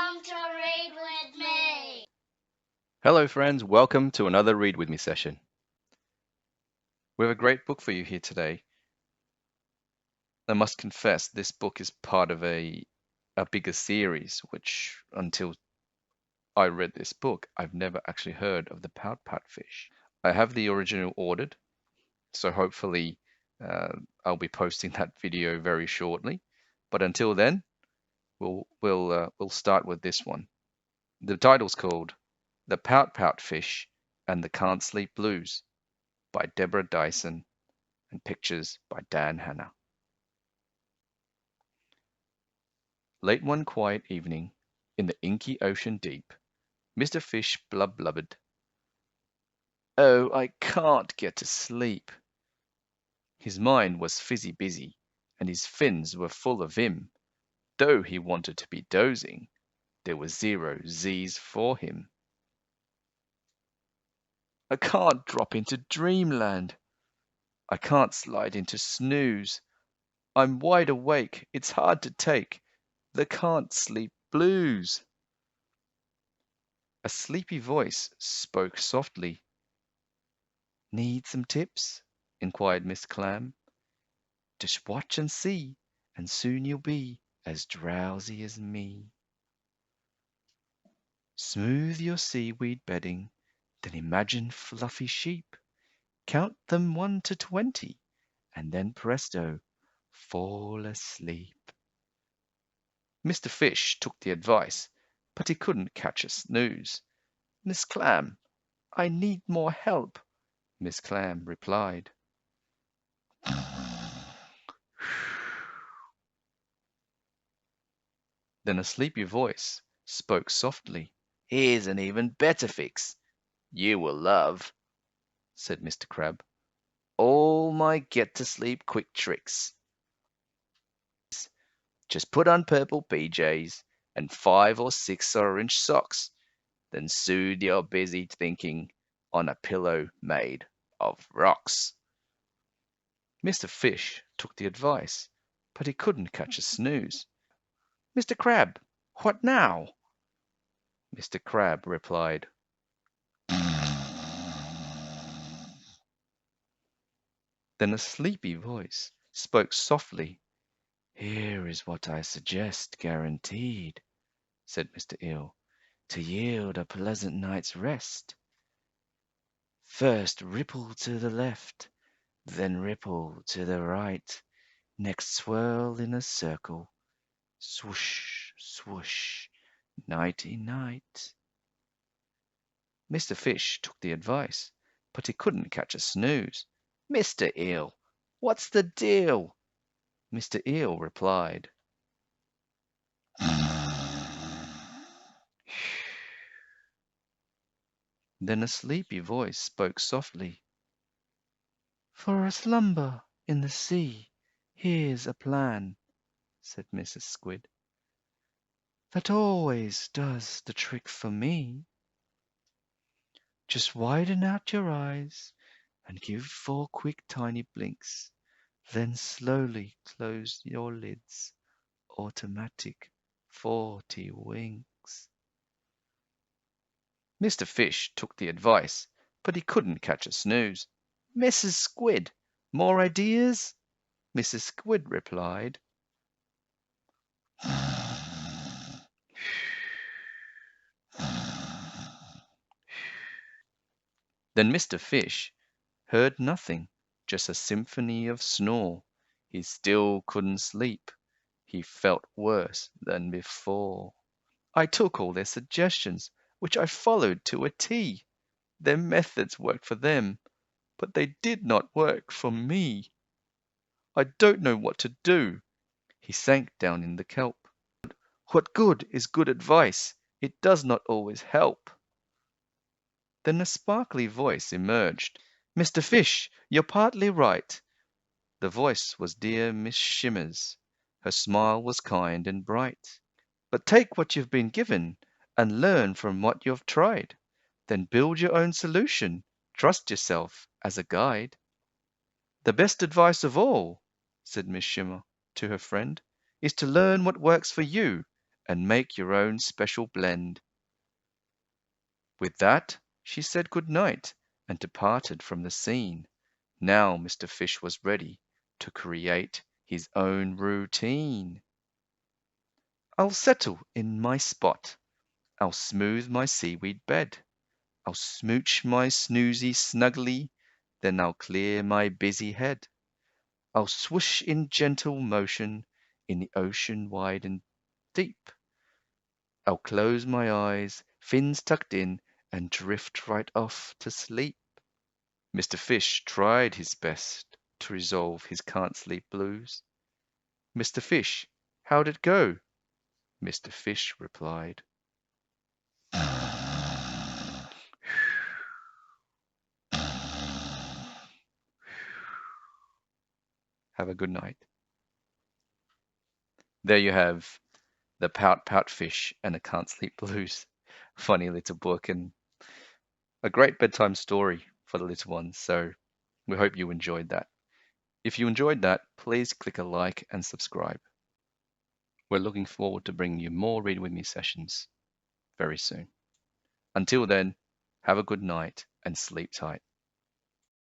Come to read with me. Hello friends, welcome to another Read With Me session. We have a great book for you here today. I must confess, this book is part of a bigger series, which until I read this book, I've never actually heard of the Pout-Pout fish. I have the original ordered, so hopefully I'll be posting that video very shortly. But until then, we'll start with this one. The title's called The Pout-Pout Fish and the Can't Sleep Blues by Deborah Diesen and pictures by Hanna. Late one quiet evening, in the inky ocean deep, Mr. Fish blubbered. "Oh, I can't get to sleep." His mind was fizzy busy, and his fins were full of vim. Though he wanted to be dozing, there were 0 Z's for him. "I can't drop into dreamland. I can't slide into snooze. I'm wide awake, it's hard to take the can't sleep blues." A sleepy voice spoke softly. "Need some tips?" inquired Miss Clam. "Just watch and see, and soon you'll be as drowsy as me. Smooth your seaweed bedding, then imagine fluffy sheep. Count them 1 to 20, and then presto, fall asleep." Mr. Fish took the advice, but he couldn't catch a snooze. "Miss Clam, I need more help," Miss Clam replied. Then a sleepy voice spoke softly. "Here's an even better fix. You will love," said Mr. Crab, "all my get-to-sleep quick tricks. Just put on purple PJs and 5 or 6 orange socks, then soothe your busy thinking on a pillow made of rocks." Mr. Fish took the advice, but he couldn't catch a snooze. "Mr. Crab, what now?" Mr. Crab replied. Then a sleepy voice spoke softly. "Here is what I suggest, guaranteed," said Mr. Eel, "to yield a pleasant night's rest. First ripple to the left, then ripple to the right, next swirl in a circle, swoosh, swoosh, nighty night." Mr. Fish took the advice, but he couldn't catch a snooze. "Mr. Eel, what's the deal?" Mr. Eel replied. Then a sleepy voice spoke softly. "For a slumber in the sea, here's a plan," said Mrs. Squid, "that always does the trick for me. Just widen out your eyes and give 4 quick tiny blinks, then slowly close your lids, automatic 40 winks." Mr. Fish took the advice, but he couldn't catch a snooze. "Mrs. Squid, more ideas?" Mrs. Squid replied. Then Mr. Fish heard nothing, just a symphony of snore. He still couldn't sleep. He felt worse than before. "I took all their suggestions, which I followed to a T. Their methods worked for them, but they did not work for me. I don't know what to do." He sank down in the kelp. "What good is good advice? It does not always help." Then a sparkly voice emerged. "Mr. Fish, you're partly right." The voice was dear Miss Shimmers. Her smile was kind and bright. "But take what you've been given, and learn from what you've tried. Then build your own solution. Trust yourself as a guide." "The best advice of all," said Miss Shimmer to her friend, "is to learn what works for you, and make your own special blend. With that, she said good night and departed from the scene. Now Mr. Fish was ready to create his own routine. I'll settle in my spot. I'll smooth my seaweed bed. I'll smooch my snoozy snugly, then I'll clear my busy head. I'll swoosh in gentle motion in the ocean wide and deep. I'll close my eyes, fins tucked in, and drift right off to sleep. Mr. Fish tried his best to resolve his can't sleep blues. Mr. Fish, how'd it go? Mr. Fish replied. Have a good night. There you have the Pout-Pout Fish and the Can't Sleep Blues. Funny little book and a great bedtime story for the little ones. So we hope you enjoyed that. If you enjoyed that, please click a like and subscribe. We're looking forward to bringing you more Read With Me sessions very soon. Until then, have a good night and sleep tight.